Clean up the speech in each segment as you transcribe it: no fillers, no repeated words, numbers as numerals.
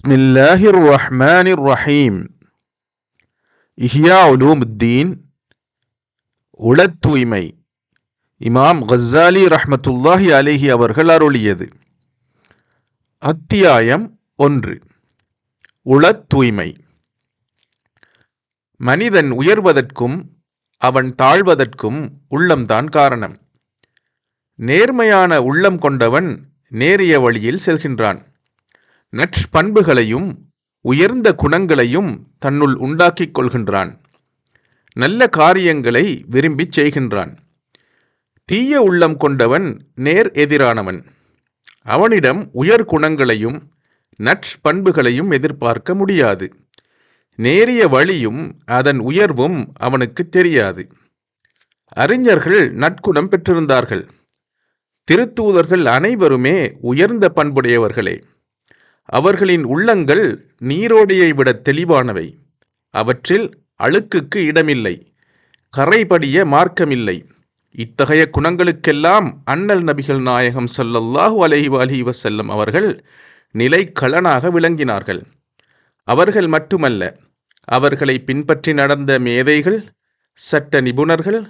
பிஸ்மில்லாஹிர் ரஹ்மானிர் ரஹீம். இஹ்யா உலூமுத்தீன், உளத் தூய்மை, இமாம் கஸ்ஸாலி ரஹ்மத்துல்லாஹி அலைஹி அவர்கள் அருளியது. அத்தியாயம் 1. உளத் தூய்மை. மனிதன் உயர்வதற்கும் அவன் தாழ்வதற்கும் உள்ளம்தான் காரணம். நேர்மையான உள்ளம் கொண்டவன் நேரிய வழியில் செல்கின்றான். நற்பண்புகளையும் உயர்ந்த குணங்களையும் தன்னுள் உண்டாக்கிக் கொள்கின்றான். நல்ல காரியங்களை விரும்பிச் செய்கின்றான். தீய உள்ளம் கொண்டவன் நேர் எதிரானவன். அவனிடம் உயர் குணங்களையும் நற்பண்புகளையும் எதிர்பார்க்க முடியாது. நேரிய வழியும் அதன் உயர்வும் அவனுக்கு தெரியாது. அறிஞர்கள் நற்குணம் பெற்றிருந்தார்கள். திருத்தூதர்கள் அனைவருமே உயர்ந்த பண்புடையவர்களே. அவர்களின் உள்ளங்கள் நீரோடையை விட தெளிவானவை. அவற்றில் அழுக்குக்கு இடமில்லை, கரைபடிய மார்க்கமில்லை. இத்தகைய குணங்களுக்கெல்லாம் அண்ணல் நபிகள் நாயகம் ஸல்லல்லாஹு அலைஹி வஸல்லம் அவர்கள் நிலைக்களனாக விளங்கினார்கள். அவர்கள் மட்டுமல்ல, அவர்களை பின்பற்றி நடந்த மேதைகள், சட்ட நிபுணர்கள்,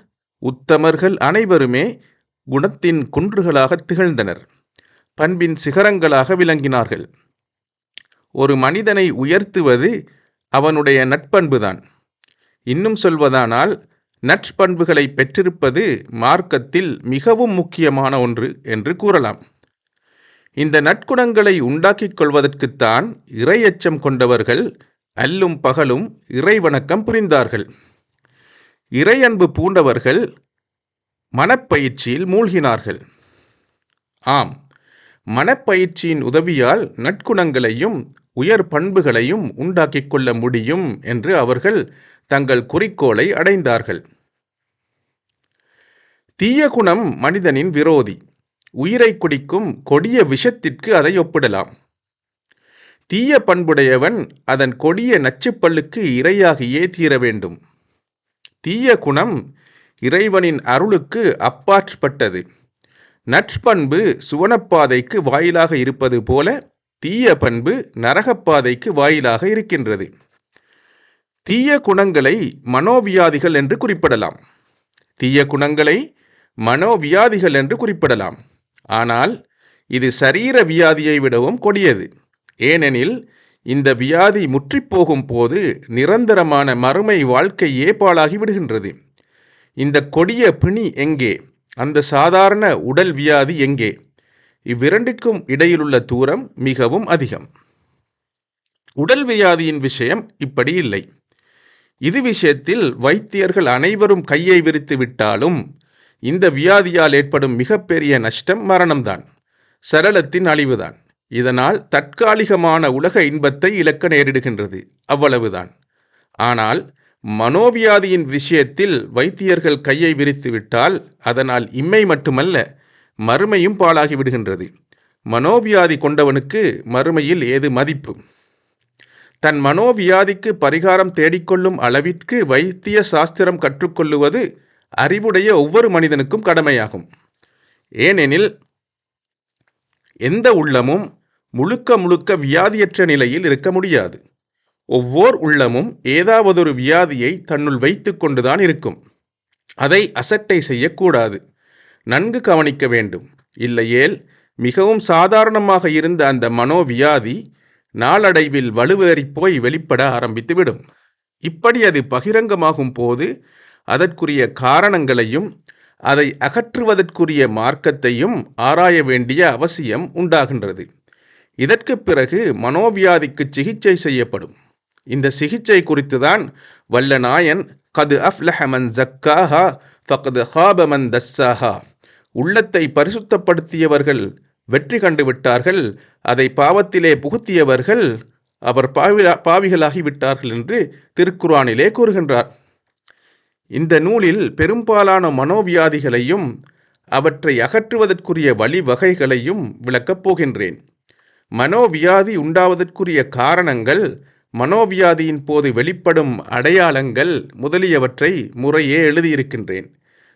உத்தமர்கள் அனைவருமே குணத்தின் குன்றுகளாக திகழ்ந்தனர். பண்பின் சிகரங்களாக விளங்கினார்கள். ஒரு மனிதனை உயர்த்துவது அவனுடைய நட்பண்புதான். இன்னும் சொல்வதானால், நற்பண்புகளை பெற்றிருப்பது மார்க்கத்தில் மிகவும் முக்கியமான ஒன்று என்று கூறலாம். இந்த நற்குணங்களை உண்டாக்கிக் கொள்வதற்குத்தான் இறையச்சம் கொண்டவர்கள் அல்லும் பகலும் இறை வணக்கம் புரிந்தார்கள். இறையன்பு பூண்டவர்கள் மனப்பயிற்சியில் மூழ்கினார்கள். ஆம், மனப்பயிற்சியின் உதவியால் நற்குணங்களையும் உயர் பண்புகளையும் உண்டாக்கிக் கொள்ள முடியும் என்று அவர்கள் தங்கள் குறிக்கோளை அடைந்தார்கள். தீய குணம் மனிதனின் விரோதி. உயிரை குடிக்கும் கொடிய விஷத்திற்கு அதை ஒப்பிடலாம். தீய பண்புடையவன் அதன் கொடிய நச்சுப்பல்லுக்கு இரையாகியே தீர வேண்டும். தீய குணம் இறைவனின் அருளுக்கு அப்பாற்பட்டது. நற்பண்பு சுவனப்பாதைக்கு வாயிலாக இருப்பது போல தீய பண்பு நரகப்பாதைக்கு வாயிலாக இருக்கின்றது. தீய குணங்களை மனோவியாதிகள் என்று குறிப்பிடலாம். தீய குணங்களை மனோவியாதிகள் என்று குறிப்பிடலாம். ஆனால் இது சரீர வியாதியை விடவும் கொடியது. ஏனெனில் இந்த வியாதி முற்றிப்போகும் போது நிரந்தரமான மறுமை வாழ்க்கையே பாழாகி விடுகின்றது. இந்த கொடிய பிணி எங்கே? அந்த சாதாரண உடல் வியாதி எங்கே? இவ்விரண்டிற்கும் இடையிலுள்ள தூரம் மிகவும் அதிகம். உடல் வியாதியின் விஷயம் இப்படி இல்லை. இது விஷயத்தில் வைத்தியர்கள் அனைவரும் கையை விரித்து விட்டாலும் இந்த வியாதியால் ஏற்படும் மிகப்பெரிய நஷ்டம் மரணம்தான், சரளத்தின் அழிவுதான். இதனால் தற்காலிகமான உலக இன்பத்தை இழக்க நேரிடுகின்றது, அவ்வளவுதான். ஆனால் மனோவியாதியின் விஷயத்தில் வைத்தியர்கள் கையை விரித்து விட்டால் அதனால் இம்மை மட்டுமல்ல, மறுமையும் பாழாகி விடுகின்றது. மனோவியாதி கொண்டவனுக்கு மறுமையில் ஏது மதிப்பு? தன் மனோவியாதிக்கு பரிகாரம் தேடிக்கொள்ளும் அளவிற்கு வைத்திய சாஸ்திரம் கற்றுக்கொள்ளுவது அறிவுடைய ஒவ்வொரு மனிதனுக்கும் கடமையாகும். ஏனெனில் எந்த உள்ளமும் முழுக்க முழுக்க வியாதியற்ற நிலையில் இருக்க முடியாது. ஒவ்வொரு உள்ளமும் ஏதாவதொரு வியாதியை தன்னுள் வைத்து கொண்டுதான் இருக்கும். அதை அசட்டை செய்யக்கூடாது, நன்கு கவனிக்க வேண்டும். இல்லையேல் மிகவும் சாதாரணமாக இருந்த அந்த மனோவியாதி நாளடைவில் வலுவேறி போய் வெளிப்பட ஆரம்பித்துவிடும். இப்படி அது பகிரங்கமாகும் போது அதற்குரிய காரணங்களையும் அதை அகற்றுவதற்குரிய மார்க்கத்தையும் ஆராய வேண்டிய அவசியம் உண்டாகின்றது. இதற்கு பிறகு மனோவியாதிக்கு சிகிச்சை செய்யப்படும். இந்த சிகிச்சை குறித்துதான் வல்ல நாயன் கது அஃப்லஹ மன் ஸக்காஹா ஃபக்து ஹாப மன் தஸ்ஸாஹா, உள்ளத்தை பரிசுத்தப்படுத்தியவர்கள் வெற்றி கண்டு விட்டார்கள், அதை பாவத்திலே புகுத்தியவர்கள் அவர் பாவிகளாகி விட்டார்கள் என்று திருக்குர்ஆனிலே கூறுகின்றார். இந்த நூலில் பெரும்பாலான மனோவியாதிகளையும் அவற்றை அகற்றுவதற்குரிய வழிவகைகளையும் விளக்கப் போகின்றேன். மனோவியாதி உண்டாவதற்குரிய காரணங்கள், மனோவியாதியின் போது வெளிப்படும் அடையாளங்கள் முதலியவற்றை முறையே எழுதியிருக்கின்றேன்.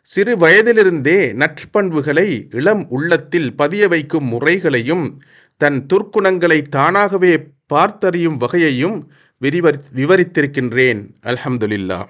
சிறு வயதிலிருந்தே நற்பண்புகளை இளம் உள்ளத்தில் பதிய வைக்கும் முறைகளையும் தன் துர்க்குணங்களை தானாகவே பார்த்தறியும் வகையையும் விவரித்திருக்கின்றேன். அல்ஹம்துலில்லாஹ்.